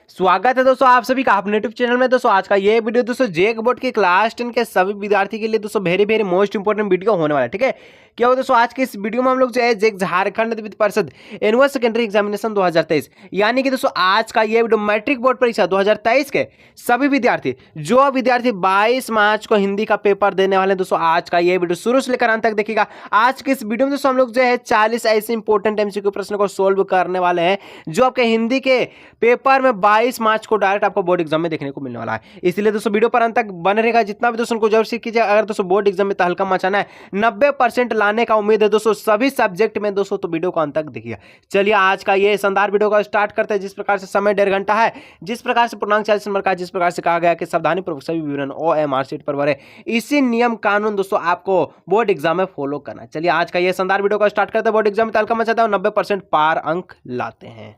स्वागत है दोस्तों आप सभी का अपने यूट्यूब चैनल में। दोस्तों आज का ये वीडियो दोस्तों जेक बोर्ड के क्लास 10 के सभी विद्यार्थी के लिए दोस्तों वेरी मोस्ट इंपोर्टेंट वीडियो होने वाला है। ठीक है, क्या हो दोस्तों आज के इस वीडियो में हम लोग जो है जेक झारखंड विद्युत परिषद एनुअल सेकेंडरी एग्जामिनेशन 2023 यानी कि दोस्तों आज का ये वीडियो मैट्रिक बोर्ड परीक्षा 2023 के सभी विद्यार्थी 22 मार्च को हिंदी का पेपर देने वाले हैं। दोस्तों आज का ये वीडियो शुरू से लेकर अंत तक देखिएगा। आज के इस वीडियो में दोस्तों हम लोग जो है 40 ऐसे इंपॉर्टेंट एमसीक्यू प्रश्न को सोल्व करने वाले हैं जो आपके हिंदी के पेपर में 22 मार्च को डायरेक्ट आपको बोर्ड एग्जाम में देखने को मिलने वाला है। इसलिए दोस्तों वीडियो पर अंत तक बने रहेगा। जितना भी दोस्तों को जरूर सीख कीजिए। अगर दोस्तों बोर्ड एग्जाम में तहलका मचाना है, 90% लाने का उम्मीद है दोस्तों सभी सब्जेक्ट में दोस्तों, तो वीडियो को अंत तक देखिए। चलिए आज का ये शानदार वीडियो का स्टार्ट करते हैं। जिस प्रकार से समय 1.5 घंटा है, जिस प्रकार से पूर्णांक 40 नंबर का, जिस प्रकार से कहा गया कि सावधानी पूर्वक सभी विवरण OMR शीट पर भरे, इसी नियम कानून दोस्तों आपको बोर्ड एग्जाम में फॉलो करना। चलिए आज का ये शानदार वीडियो का स्टार्ट करते हैं। बोर्ड एग्जाम में तहलका मचाता है और 90% पार अंक लाते हैं।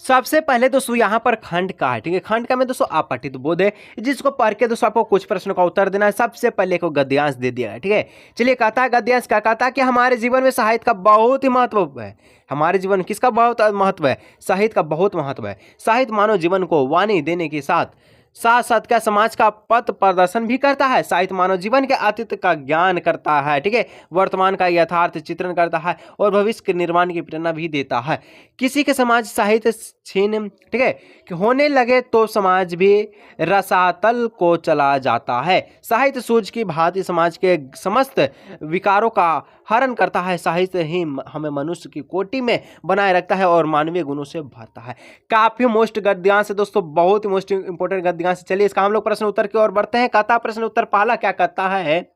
सबसे पहले दोस्तों यहाँ पर खंड का है। ठीक है, खंड का में दोस्तों अपठित बोध है, जिसको पढ़ के दोस्तों आपको कुछ प्रश्नों का उत्तर देना है। सबसे पहले को गद्यांश दे दिया है। ठीक है, चलिए कहता है गद्यांश क्या कहता है कि हमारे जीवन में साहित्य का बहुत ही महत्व है। हमारे जीवन में किसका बहुत महत्व है? साहित्य का बहुत महत्व है। साहित्य मानव जीवन को वाणी देने के साथ साथ क्या समाज का पथ प्रदर्शन भी करता है। साहित्य मानव जीवन के अतीत का ज्ञान करता है। ठीक है, वर्तमान का यथार्थ चित्रण करता है और भविष्य के निर्माण की प्रेरणा भी देता है। किसी के समाज साहित्य छीन ठीक है कि होने लगे तो समाज भी रसातल को चला जाता है। साहित्य सूझ की भांति समाज के समस्त विकारों का हरण करता है। साहित्य ही हमें मनुष्य की कोटि में बनाए रखता है और मानवीय गुणों से भरता है। काफी मोस्ट गद्यांश है दोस्तों, बहुत ही मोस्ट इंपोर्टेंट गद्यांश। चलिए इसका हम लोग प्रश्न उत्तर की ओर बढ़ते हैं। कहता प्रश्न उत्तर पहला क्या कहता है?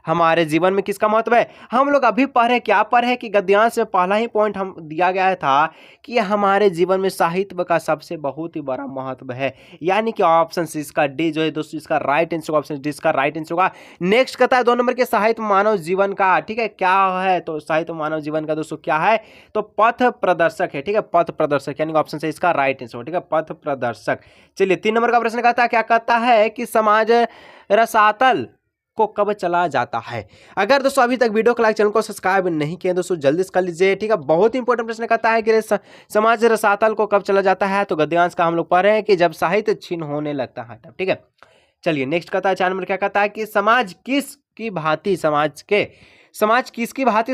हमारे जीवन में किसका महत्व है? हम लोग अभी पढ़े क्या पढ़े कि गद्यांश में पहला ही पॉइंट हम दिया गया था कि हमारे जीवन में साहित्य का सबसे बहुत ही बड़ा महत्व है। यानी कि ऑप्शन सी इसका डी जो है दोस्तों इसका राइट आंसर होगा। ऑप्शन डी इसका राइट आंसर होगा। नेक्स्ट कहता है 2 नंबर के साहित्य मानव जीवन का। ठीक है, क्या है? तो साहित्य मानव जीवन का दोस्तों क्या है? तो पथ प्रदर्शक है। ठीक है, पथ प्रदर्शक यानी ऑप्शन से इसका राइट आंसर। ठीक है, पथ प्रदर्शक। चलिए 3 नंबर का प्रश्न कहता है क्या कहता है कि समाज रसातल को कब चला जाता है? अगर दोस्तों अभी तक वीडियो को लाइक, चैनल को सब्सक्राइब नहीं किए दोस्तों जल्दी से कर लीजिए। ठीक है, बहुत ही इंपॉर्टेंट प्रश्न कहता है कि समाज रसातल को कब चला जाता है? तो गद्यांश का हम लोग पढ़ रहे हैं कि जब साहित्य छीन होने लगता है तब। ठीक है, चलिए नेक्स्ट कहता है 4 नंबर क्या कहता है कि समाज किसकी भांति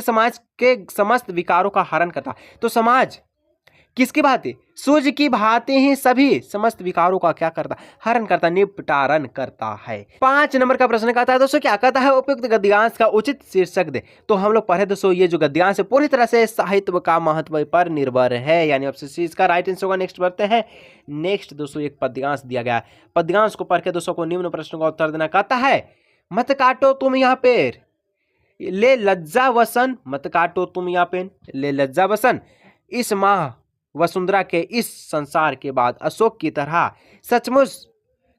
समाज के समस्त विकारों का हरण करता है। तो समाज किसकी भांति? सूर्य की भांति ही सभी समस्त विकारों का क्या करता? हरण करता, निपटारण करता है। 5 नंबर का प्रश्न कहता है दोस्तों क्या कहता है? उपयुक्त गद्यांश का उचित शीर्षक दे। तो हम लोग पढ़े दोस्तों ये जो गद्यांश है पूरी तरह से साहित्य का महत्व पर निर्भर है, यानी ऑप्शन सी इसका राइट आंसर होगा। नेक्स्ट बढ़ते हैं। नेक्स्ट दोस्तों एक पद्यांश दिया गया है। पद्यांश को पढ़ के दोस्तों को निम्न प्रश्नों का उत्तर देना। कहता है मत काटो तुम यहाँ पेड़ ले लज्जा वसन, मत काटो तुम यहाँ पेड़ ले लज्जा वसन, इस माह वसुंधरा के इस संसार के बाद अशोक की तरह सचमुच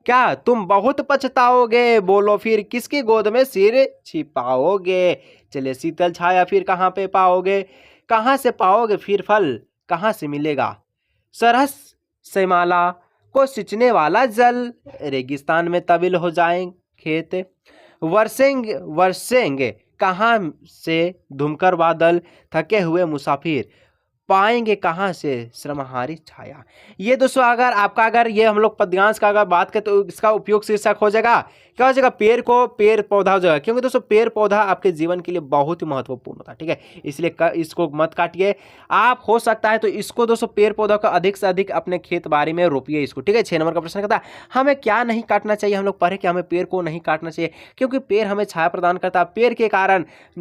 क्या तुम बहुत पछताओगे? बोलो फिर किसकी गोद में सिर छिपाओगे? चलिए शीतल छाया फिर कहाँ पे पाओगे? कहाँ से पाओगे फिर फल? कहाँ से मिलेगा सरहस सेमाला को सिंचने वाला जल? रेगिस्तान में तविल हो जाएंगे खेत, वर्षेंगे कहाँ से धुमकर बादल? थके हुए मुसाफिर पाएंगे कहाँ से श्रमहारी छाया? ये दोस्तों अगर ये हम लोग पद्यांश का अगर बात करें तो इसका उपयोग शीर्षक हो जाएगा क्या हो जाएगा? पेड़ पौधा हो जाएगा, क्योंकि दोस्तों पेड़ पौधा आपके जीवन के लिए बहुत ही महत्वपूर्ण होता है। ठीक है, इसलिए इसको मत काटिए। आप हो सकता है तो इसको दोस्तों पेड़ पौधा का अधिक से अधिक अपने खेत बाड़ी में रोपिए इसको। ठीक है, 6 नंबर का प्रश्न कहता है हमें क्या नहीं काटना चाहिए? हम लोग पढ़े कि हमें पेड़ को नहीं काटना चाहिए क्योंकि पेड़ हमें छाया प्रदान करता है।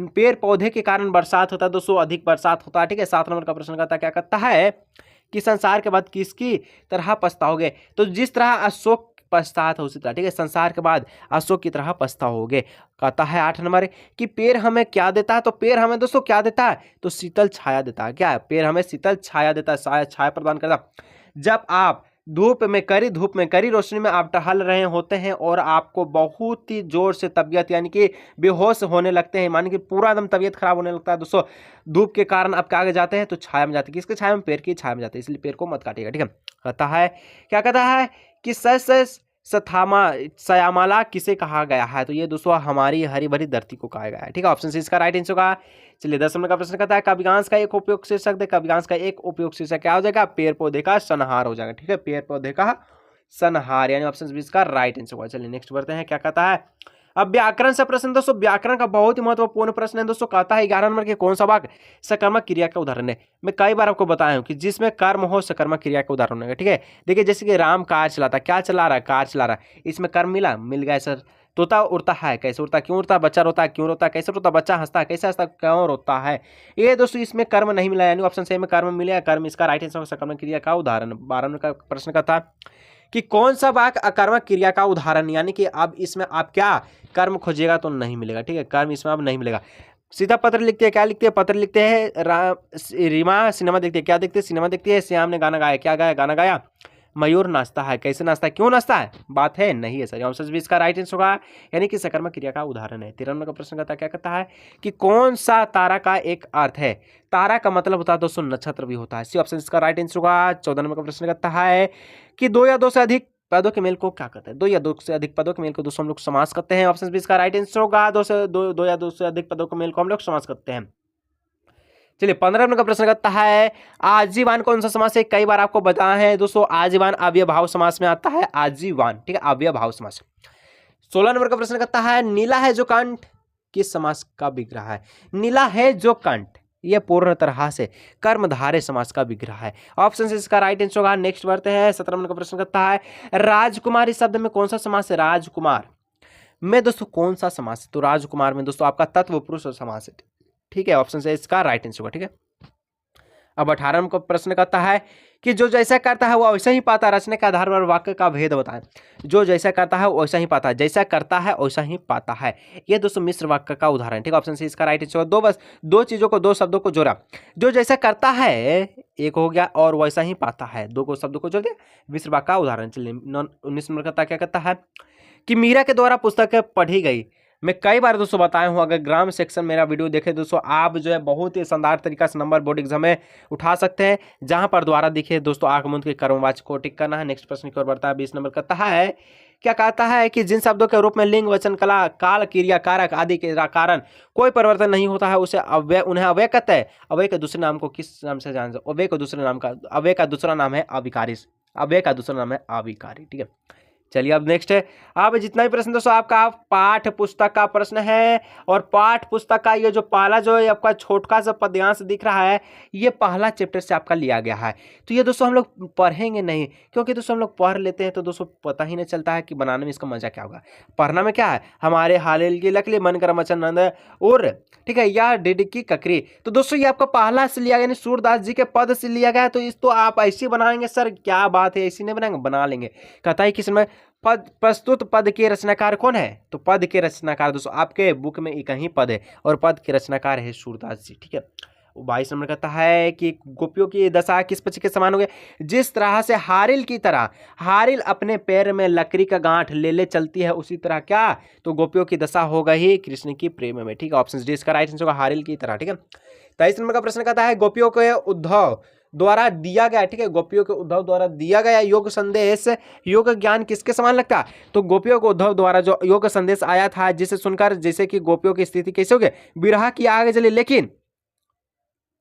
पेड़ पौधे के कारण बरसात होता है दोस्तों, अधिक बरसात होता है। ठीक है, 7 नंबर का प्रश्न कहता है क्या कहता है कि संसार के बाद किसकी तरह पछताओगे? तो जिस तरह अशोक पछता था उसी तरह। ठीक है, संसार के बाद अशोक की तरह पछताओगे। कहता है 8 नंबर कि पेड़ हमें क्या देता है? तो पेड़ हमें दोस्तों क्या देता है? तो शीतल छाया देता है। क्या है? पेड़ हमें शीतल छाया देता है, छाया प्रदान करता है। जब आप धूप में कड़ी रोशनी में आप टहल रहे होते हैं और आपको बहुत ही जोर से तबीयत यानी कि बेहोश होने लगते हैं, मानी कि पूरा एकदम तबीयत खराब होने लगता है दोस्तों, धूप के कारण आप आगे जाते हैं तो छाया में जाते हैं। किसके छाया में? पेड़ की छाया में जाते हैं, इसलिए पेड़ को मत काटिएगा। ठीक है, कहता है क्या कहता है कि श्यामला किसे कहा गया है? तो ये दोस्तों हमारी हरी भरी धरती को कहा गया है। ठीक है, ऑप्शन सी इसका राइट आंसर होगा। चलिए 10 नंबर का प्रश्न कहता है काव्यांश का एक उपयोग शीर्षक दे। काव्यांश का एक उपयोग शीर्षक क्या हो जाएगा? पेड़ पौधे का संहार हो जाएगा। ठीक है, पेड़ पौधे का संहार, यानी ऑप्शन बी इसका राइट आंसर होगा। चलिए नेक्स्ट बढ़ते हैं, क्या कहता है? अब व्याकरण से प्रश्न दोस्तों, व्याकरण का बहुत ही महत्वपूर्ण प्रश्न है दोस्तों। कहता है 11 नंबर के कौन सा वाक्य सकर्मक क्रिया का उदाहरण है? मैं कई बार आपको बताया हूं कि जिसमें कर्म हो सकर्मक क्रिया का उदाहरण है। ठीक है, देखिए जैसे कि राम कार चलाता, क्या चला रहा है? कार चला रहा है। इसमें कर्म मिल गया सर। तोता उड़ता है, कैसे उड़ता? क्यों उड़ता? बच्चा रोता है, क्यों रोता? कैसे रोता? बच्चा हंसता है, कैसे हंसता? क्यों रोता है? ये दोस्तों इसमें कर्म नहीं मिला, यानी ऑप्शन सी में कर्म मिला। कर्म इसका राइट आंसर सकर्मक क्रिया का उदाहरण। 12 नंबर का प्रश्न का था कि कौन सा वाक्य अकर्मक क्रिया का उदाहरण, यानी कि अब इसमें आप क्या कर्म खोजिएगा तो नहीं मिलेगा। ठीक है, कर्म इसमें अब नहीं मिलेगा। सीधा पत्र लिखते हैं, क्या लिखते हैं? पत्र लिखते हैं। रीमा सिनेमा देखते हैं, क्या देखते हैं? सिनेमा देखती है। श्याम ने गाना गाया, क्या गाया? गाना गाया। मयूर नाचता है, कैसे नाचता है? क्यों नाचता है? बात है नहीं है सर। ऑप्शन बी इसका राइट आंसर होगा, यानी कि सकर्मक क्रिया का उदाहरण है। 13 नंबर का प्रश्न कहता है, क्या कहता है कि कौन सा तारा का एक अर्थ है? तारा का मतलब होता है दोस्तों नक्षत्र भी होता है। सी ऑप्शन इसका राइट आंसर होगा। 14 नंबर का प्रश्न कहता है कि दो या दो से अधिक पदों के मेल को क्या कहते हैं? दो या दो से अधिक पदों के मेल को दोस्तों हम लोग समास करते हैं। ऑप्शन बी इसका राइट आंसर होगा। दो या दो से अधिक पदों के मेल को हम लोग समास करते हैं। चलिए 15 नंबर का प्रश्न करता है आजीवान कौन सा समास है? कई बार आपको बताया है दोस्तों, आजीवान अव्ययभाव समास में आता है। आजीवान, ठीक है, अव्ययभाव समास। 16 नंबर का प्रश्न करता है नीला है जो कंठ किस समास का विग्रह है? नीला है जो कंठ, यह पूर्ण तरह से कर्मधारय समास का विग्रह है। ऑप्शन से इसका राइट आंसर होगा। नेक्स्ट बढ़ते हैं, 17 नंबर का प्रश्न करता है राजकुमार इस शब्द में कौन सा समास है? राजकुमार में दोस्तों कौन सा समास है? तो राजकुमार में दोस्तों आपका तत्व पुरुष समास है। ठीक है, ऑप्शन से इसका राइट आंसर होगा। ठीक है, अब 18 नंबर का प्रश्न करता है कि जो जैसा करता है वो वैसा ही पाता है, रचना के आधार पर वाक्य का भेद बताएं। जो जैसा करता है वैसा ही पाता है, जैसा करता है वैसा ही पाता है, ये दोस्तों मिश्र वाक्य का उदाहरण। ठीक है, ऑप्शन सी इसका राइट आंसर होगा। बस दो चीजों को, दो शब्दों को जोड़ा, जो जैसा करता है एक हो गया और वैसा ही पाता है, दो को शब्दों को जोड़ दिया, मिश्र वाक्य का उदाहरण। चलिए 19 नंबर का क्या कहता है कि मीरा के द्वारा पुस्तक पढ़ी गई। मैं कई बार दोस्तों बताया हूं, अगर ग्राम सेक्शन मेरा वीडियो देखे दोस्तों, आप जो है बहुत ही शानदार तरीका से नंबर बोर्ड एग्जाम में उठा सकते हैं। जहां पर द्वारा दिखे दोस्तों आगमन के कर्मवाचक को टिक करना है। नेक्स्ट प्रश्न की ओर बढ़ता है। 20 नंबर कहता है, क्या कहता है कि जिन शब्दों के रूप में लिंग वचन कला काल क्रिया कारक आदि के कारण कोई परिवर्तन नहीं होता है उसे अव्यय, उन्हें अव्यय कहते हैं। अव्यय के दूसरे नाम को किस नाम से जान? अव्यय को दूसरे नाम का, अव्यय का दूसरा नाम है अविकारी। अव्यय का दूसरा नाम है अविकारी। ठीक है, चलिए अब नेक्स्ट है। अब जितना भी प्रश्न दोस्तों आपका पाठ पुस्तक का प्रश्न है, और पाठ पुस्तक का ये जो पहला जो है आपका छोटा सा पद्यांश दिख रहा है, ये पहला चैप्टर से आपका लिया गया है। तो ये दोस्तों हम लोग पढ़ेंगे नहीं, क्योंकि दोस्तों हम लोग पढ़ लेते हैं तो दोस्तों पता ही नहीं चलता है कि बनाने में इसका मजा क्या होगा। पढ़ना में क्या है, हमारे हालेल की लकली मन कर मचन नंद और ठीक है या डिड की ककरी। तो दोस्तों ये आपका पहला से लिया गया, यानी सूरदास जी के पद से लिया गया। तो इस तो आप ऐसे बनाएंगे सर, क्या बात है, ऐसी नहीं बनाएंगे, बना लेंगे। कहता है किसमें पद प्रस्तुत पद के रचनाकार कौन है? तो पद के रचनाकार दोस्तों आपके बुक में एक ही पद है, और पद के रचनाकार है सूरदास जी। ठीक है, 22 नंबर कहता है कि गोपियों की दशा किस पक्षी के समान हो गए? जिस तरह से हारिल की तरह हारिल अपने पैर में लकड़ी का गांठ ले ले चलती है, उसी तरह क्या? तो गोपियों की दशा हो गई कृष्ण की प्रेम में। ठीक है, ऑप्शन डी इसका राइट आंसर होगा, हारिल की तरह। ठीक है, 23 नंबर का प्रश्न कहता है गोपियों के उद्धव द्वारा दिया गया, ठीक है, गोपियों के उद्धव द्वारा दिया गया योग संदेश योग ज्ञान किसके समान लगता? तो गोपियों को उद्धव द्वारा जो योग संदेश आया था, जिसे सुनकर जैसे कि गोपियों की स्थिति कैसे हो गई, विरह की आग जली, लेकिन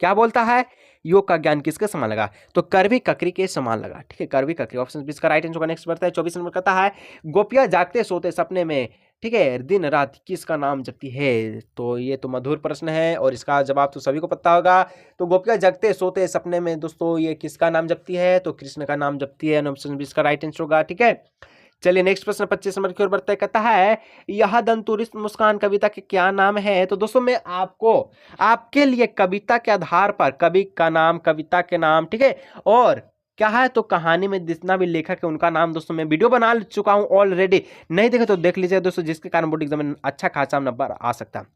क्या बोलता है, योग का ज्ञान किसके समान लगा? तो करवी ककरी के समान लगा। ठीक है, करवी ककरी, ऑप्शन बी इसका राइट आंसर होगा। नेक्स्ट बढ़ता है, 24 नंबर कहता है गोपियां जागते सोते सपने में, ठीक है, दिन रात किसका नाम जपती है? तो ये तो मधुर प्रश्न है और इसका जवाब तो सभी को पता होगा। तो गोपियां जगते सोते सपने में दोस्तों ये किसका नाम जपती है? तो कृष्ण का नाम जपती है। ऑप्शन बी इसका राइट आंसर होगा। ठीक है, चलिए नेक्स्ट प्रश्न 25 नंबर की ओर बढ़ता है। कहता है यह दंतुरित मुस्कान कविता के क्या नाम है? तो दोस्तों मैं आपको आपके लिए कविता के आधार पर कवि का नाम, कविता के नाम, ठीक है, और क्या है तो कहानी में जितना भी लेखक है उनका नाम दोस्तों मैं वीडियो बना चुका हूं ऑलरेडी, नहीं देखे तो देख लीजिए दोस्तों, जिसके कारण बोर्ड एग्जाम में अच्छा खासा नंबर आ सकता है।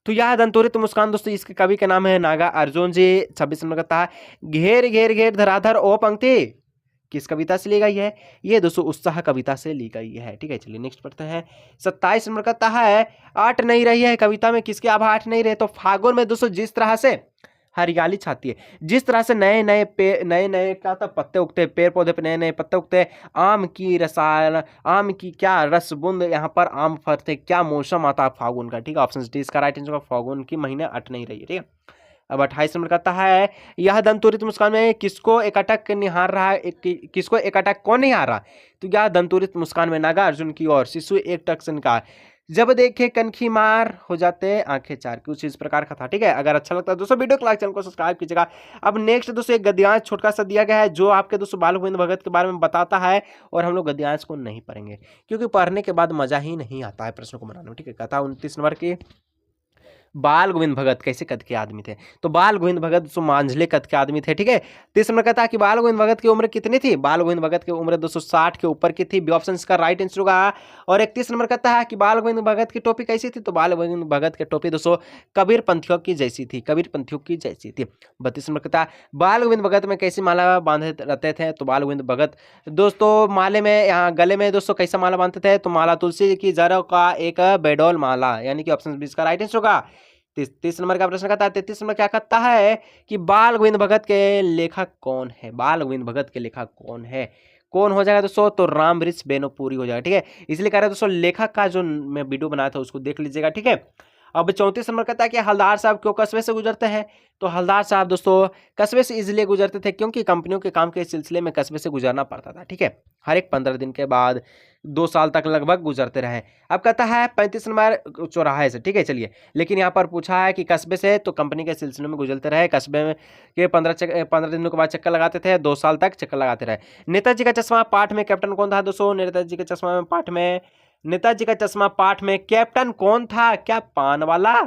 तो यह दंतुरित मुस्कान दोस्तों इसके कवि का नाम है नागा अर्जुन जी। 26 नंबर कहता है घेर घेर घेर धराधर ओ पंक्ति किस कविता से ली गई है? ये दोस्तों उत्साह कविता से ली गई है। ठीक है, चलिए नेक्स्ट पढ़ते हैं। 27 नंबर कहता है आठ नहीं रही है कविता में किसके आभा आठ नहीं रहे? तो फागुन में दोस्तों जिस तरह से हरियाली छाती है। जिस तरह से नए नए क्या होता है पत्ते उगते हैं, पेड़ पौधे पे नए नए पत्ते उगते हैं, आम की क्या रस बूंद यहाँ पर आम फरते, क्या मौसम आता है फागुन का, ठीक है। ऑप्शन डी इसका राइट आंसर, फागुन की महीने अट नहीं रही है, ठीक है। अब 28 नंबर कहता है, यह दंतुरित मुस्कान में किसको एकटक निहार रहा है, किसको एकटक कौन निहार रहा। तो यह दंतुरित मुस्कान में नागार्जुन की ओर शिशु एक टक से निकाल, जब देखे कनखी मार हो जाते आंखें चार, कुछ इस प्रकार का था, ठीक है। अगर अच्छा लगता है दोस्तों वीडियो को लाइक, चैनल को सब्सक्राइब कीजिएगा। अब नेक्स्ट दोस्तों एक गद्यांश छोटा सा दिया गया है जो आपके दोस्तों बाल गोविंद भगत के बारे में बताता है, और हम लोग गद्यांश को नहीं पढ़ेंगे क्योंकि पढ़ने के बाद मजा ही नहीं आता है प्रश्न को बनाने में, ठीक है। कथा 29 नंबर की, बाल गोविंद भगत कैसे कद के आदमी थे। तो बाल गोविंद भगत मांझले कद के आदमी थे, ठीक है। 30 नंबर कहता है कि बाल गोविंद भगत की उम्र कितनी थी। बाल गोविंद भगत की उम्र 260 के ऊपर की थी, बी ऑप्शन इसका राइट आंसर होगा। और 31 नंबर कहता है कि बाल गोविंद भगत की टोपी कैसी थी। तो बाल गोविंद भगत की टोपी दोस्तों कबीर पंथियों की जैसी थी, कबीर पंथियों की जैसी थी। 32 नंबर कहता है बाल गोविंद भगत में कैसी माला बांधे रहते थे। तो बाल गोविंद भगत दोस्तों माले में, यहाँ गले में दोस्तों कैसा माला बांधते थे। तो माला तुलसी की जड़ का एक बेडोल माला, यानी कि ऑप्शन बी इसका राइट आंसर होगा। 30 नंबर का प्रश्न कहता है, 33 नंबर क्या कहता है कि बाल गोविंद भगत के लेखक कौन है। बाल गोविंद भगत के लेखक कौन है, कौन हो जाएगा दोस्तों। तो राम वृक्ष बेनोपुरी हो जाएगा, ठीक है। इसलिए कह रहे हैं दोस्तों लेखक का जो मैं वीडियो बनाया था उसको देख लीजिएगा, ठीक है। अब 34 नंबर कहता है कि हलदार साहब क्यों कस्बे से गुजरते हैं। तो हलदार साहब दोस्तों कस्बे से इसलिए गुजरते थे क्योंकि कंपनियों के काम के सिलसिले में कस्बे से गुजरना पड़ता था, ठीक है। हर एक 15 दिन के बाद 2 साल तक लगभग गुजरते रहे। अब कहता है 35 नंबर चौराहे से, ठीक है। चलिए, लेकिन यहाँ पर पूछा है कि कस्बे से, तो कंपनी के सिलसिले में गुजरते रहे। कस्बे में के 15 दिनों के बाद चक्कर लगाते थे, 2 साल तक चक्कर लगाते रहे। नेताजी का चश्मा पाठ में कैप्टन कौन था दोस्तों। नेताजी के चश्मा में पाठ में, नेताजी का चश्मा पाठ में कैप्टन कौन था। क्या पान वाला,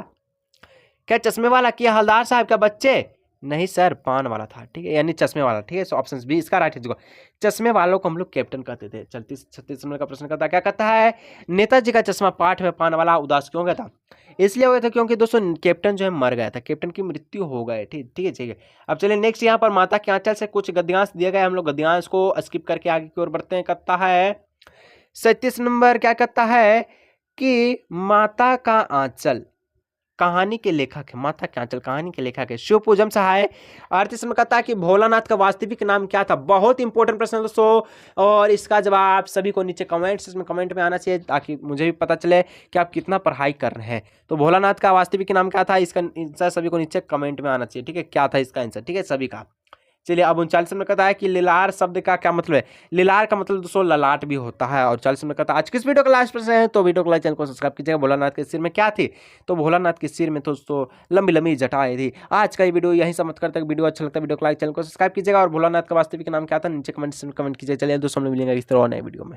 क्या चश्मे वाला, क्या हलदार साहब, क्या बच्चे। नहीं सर, पान वाला था, ठीक है, यानी चश्मे वाला, ठीक है। सो ऑप्शन बी इसका राइट है। चश्मे वालों को हम लोग कैप्टन कहते थे। 36 नंबर का प्रश्न करता है, क्या कहता है नेताजी का चश्मा पाठ में पान वाला उदास क्यों गया था। इसलिए हो गया था क्योंकि दोस्तों कैप्टन जो है मर गया था, कैप्टन की मृत्यु हो गई, ठीक है, ठीक है। अब चलिए नेक्स्ट, यहाँ पर माता के आंचल से कुछ गद्यांश दिए गए, हम लोग गद्यांश को स्किप करके आगे की ओर बढ़ते हैं। कहता है 37 नंबर क्या कहता है कि माता का आंचल कहानी के लेखक है। माता के आंचल कहानी के लेखक है शिवपूजम सहाय। 38 में कहता है कि भोलानाथ का वास्तविक नाम क्या था। बहुत इंपॉर्टेंट प्रश्न है दोस्तों, और इसका जवाब सभी को नीचे कमेंट में आना चाहिए ताकि मुझे भी पता चले कि आप कितना पढ़ाई कर रहे हैं। तो भोलानाथ का वास्तविक नाम क्या था, इसका आंसर सभी को नीचे कमेंट में आना चाहिए, ठीक है। क्या था इसका आंसर, ठीक है, सभी का। चलिए, अब 39 में कहता है कि लिलार शब्द का क्या मतलब है। लिलार का मतलब दोस्तों ललाट भी होता है। और 40 में कहता है आज किस वीडियो का लास्ट प्रश्न है। तो वीडियो को लाइक, चैनल को सब्सक्राइब कीजिएगा। भोलानाथ के सिर में क्या थी। तो भोलानाथ के सिर में दोस्तों लंबी लंबी जटाएं थी। आज का ये वीडियो यहीं समाप्त करते हैं। वीडियो अच्छा लगता है वीडियो को लाइक, चैनल को सब्सक्राइब कीजिएगा। और भोलानाथ का वास्तविक नाम क्या था नीचे कमेंट कीजिए। चलिए दोस्तों, हम लोग मिलेंगे इस तरह नए वीडियो में।